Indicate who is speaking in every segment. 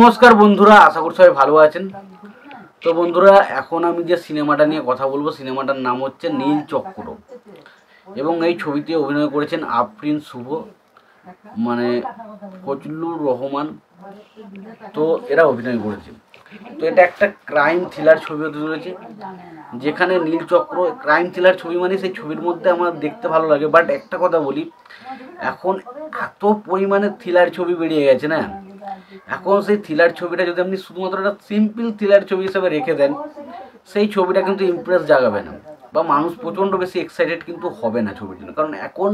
Speaker 1: নমস্কার বন্ধুরা, আশা করি সবাই ভালো আছেন। তো বন্ধুরা, এখন আমি যে সিনেমাটা নিয়ে কথা বলবো, সিনেমাটার নাম হচ্ছে নীলচক্র। এবং এই ছবিতে অভিনয় করেছেন আফরিন শুভ, মানে ফজলুর রহমান। তো এরা অভিনয় করেছে। তো এটা একটা ক্রাইম থ্রিলার ছবি হতে চলেছে, যেখানে নীলচক্র ক্রাইম থ্রিলার ছবি মানে সেই ছবির মধ্যে আমার দেখতে ভালো লাগে। বাট একটা কথা বলি, এখন এত পরিমাণে থ্রিলার ছবি বেরিয়ে গেছে না, এখন সেই থ্রিলার ছবিটা যদি আপনি শুধুমাত্র একটা সিম্পল থ্রিলার ছবি হিসেবে রেখে দেন, সেই ছবিটা কিন্তু ইমপ্রেস জাগাবে না, বা মানুষ প্রচণ্ড বেশি এক্সাইটেড কিন্তু হবে না ছবির জন্য। কারণ এখন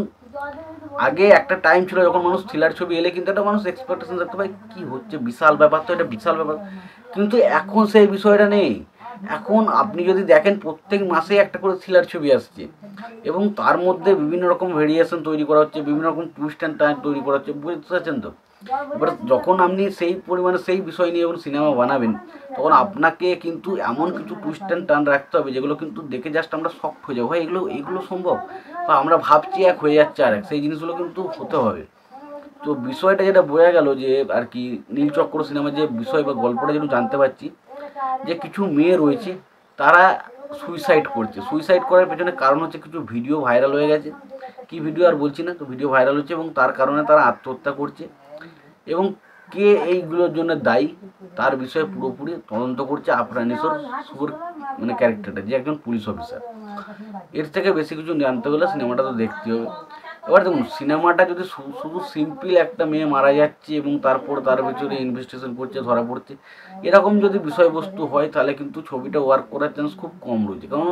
Speaker 1: আগে একটা টাইম ছিল যখন মানুষ থ্রিলার ছবি এলে কিন্তু একটা মানুষ এক্সপেকটেশন রাখতে পারে কী হচ্ছে, বিশাল ব্যাপার, তো এটা বিশাল ব্যাপার। কিন্তু এখন সেই বিষয়টা নেই। এখন আপনি যদি দেখেন, প্রত্যেক মাসে একটা করে থ্রিলার ছবি আসছে, এবং তার মধ্যে বিভিন্ন রকম ভেরিয়েশন তৈরি করা হচ্ছে, বিভিন্ন রকম টুইস্ট অ্যান্ড টার্ন তৈরি করা হচ্ছে, বুঝতে পারছেন তো? এবার যখন আপনি সেই পরিমাণে সেই বিষয় নিয়ে যখন সিনেমা বানাবেন, তখন আপনাকে কিন্তু এমন কিছু টুইস্ট অ্যান্ড টার্ন রাখতে হবে যেগুলো কিন্তু দেখে জাস্ট আমরা শক হয়ে যাবো, ভাই এগুলো সম্ভব, বা আমরা ভাবছি এক হয়ে যাচ্ছে আর এক, সেই জিনিসগুলো কিন্তু হতে হবে। তো বিষয়টা যেটা বোঝা গেল যে আর কি, নীলচক্র সিনেমার যে বিষয় বা গল্পটা যেটা জানতে পারছি, যে কিছু মেয়ে রয়েছে তারা সুইসাইড করছে। সুইসাইড করার পেছনে কারণ হচ্ছে কিছু ভিডিও ভাইরাল হয়ে গেছে, কি ভিডিও আর বলছি না, তো ভিডিও ভাইরাল হচ্ছে এবং তার কারণে তারা আত্মহত্যা করছে। এবং কে এইগুলোর জন্য দায়ী তার বিষয়ে পুরোপুরি তদন্ত করছে আফরানিসর শুভর, মানে ক্যারেক্টারটা, যে একজন পুলিশ অফিসার। এর থেকে বেশি কিছু জানতে হলে সিনেমাটা তো দেখতে হবে। এবার দেখুন, সিনেমাটা যদি শুধু সিম্পল একটা মেয়ে মারা যাচ্ছে এবং তারপর তার ভিতরে ইনভেস্টিগেশন করছে, ধরা পড়ছে, এরকম যদি বিষয়বস্তু হয়, তাহলে কিন্তু ছবিটা ওয়ার্ক করার চান্স খুব কম রয়েছে। কারণ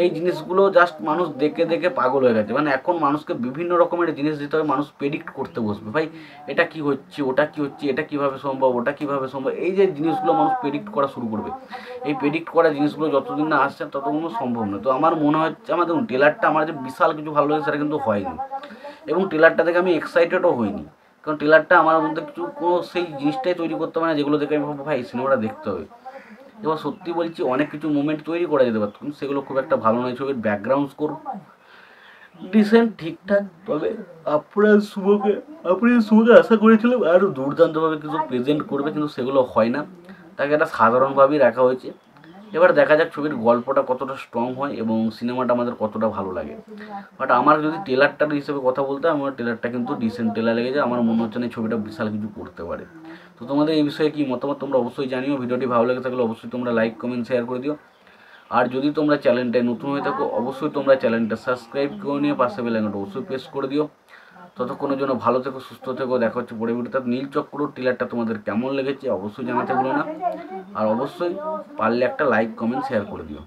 Speaker 1: এই জিনিসগুলো জাস্ট মানুষ দেখে দেখে পাগল হয়ে গেছে। মানে এখন মানুষকে বিভিন্ন রকমের জিনিস দিতে হবে, মানুষ প্রেডিক্ট করতে বসবে, ভাই এটা কি হচ্ছে, ওটা কি হচ্ছে, এটা কিভাবে সম্ভব, ওটা কিভাবে সম্ভব, এই যে জিনিসগুলো মানুষ প্রেডিক্ট করা শুরু করবে। এই প্রেডিক্ট করা জিনিসগুলো যতদিন না আসছে ততদিন সম্ভব নয়। তো আমার মনে হচ্ছে, আমার দেখুন ট্রেলারটা আমার যে বিশাল কিছু ভালো লাগে সেটা কিন্তু হয়নি, এবং ট্রেলারটা দেখে আমি এক্সাইটেডও হইনি। কারণ ট্রেলারটা আমার মধ্যে কিছু কোনো সেই জিনিসটাই তৈরি করতে পারে না যেগুলো দেখে আমি ভাববো ভাই সিনেমাটা দেখতে হবে। এবার সত্যি বলছি, অনেক কিছু মুভমেন্ট তৈরি করা যেতে পারত, কিন্তু সেগুলো খুব একটা ভালো নয়। ছবির ব্যাকগ্রাউন্ড স্কোর ডিসেন্ট, ঠিকঠাক, তবে আপনার শুভকে আশা করেছিলাম আরও দুর্দান্তভাবে কিছু প্রেজেন্ট করবে, কিন্তু সেগুলো হয় না, তাকে একটা সাধারণভাবেই রাখা হয়েছে। এবার দেখা যাক ছবির গল্পটা কতটা স্ট্রং হয় এবং সিনেমাটা আমাদের কতটা ভালো লাগে। বাট আমার যদি ট্রেলারটার হিসেবে কথা বলতে হয়, আমার ট্রেলারটা কিন্তু ডিসেন্ট ট্রেলার লেগেছে। আমার মনে হচ্ছে না এই ছবিটা বিশাল কিছু করতে পারে। তো তোমাদের এই বিষয়ে কি মতামত তোমরা অবশ্যই জানিও। ভিডিওটি ভালো লেগে থাকলে অবশ্যই তোমরা লাইক, কমেন্ট, শেয়ার করে দিও। আর যদি তোমরা চ্যানেলটায় নতুন হয়ে থাকো, অবশ্যই তোমরা চ্যানেলটা সাবস্ক্রাইব করে নিয়ে পাশে বেল আইকনটা অবশ্যই প্রেস করে দিও। ততক্ষণের জন্য ভালো থেকো, সুস্থ থেকো, দেখা হচ্ছে পরে ভিডিওতে। নীলচক্র ট্রেলারটা তোমাদের কেমন লেগেছে অবশ্যই জানাতে ভুলো না, আর অবশ্যই পারলে একটা লাইক, কমেন্ট, শেয়ার করে দিও।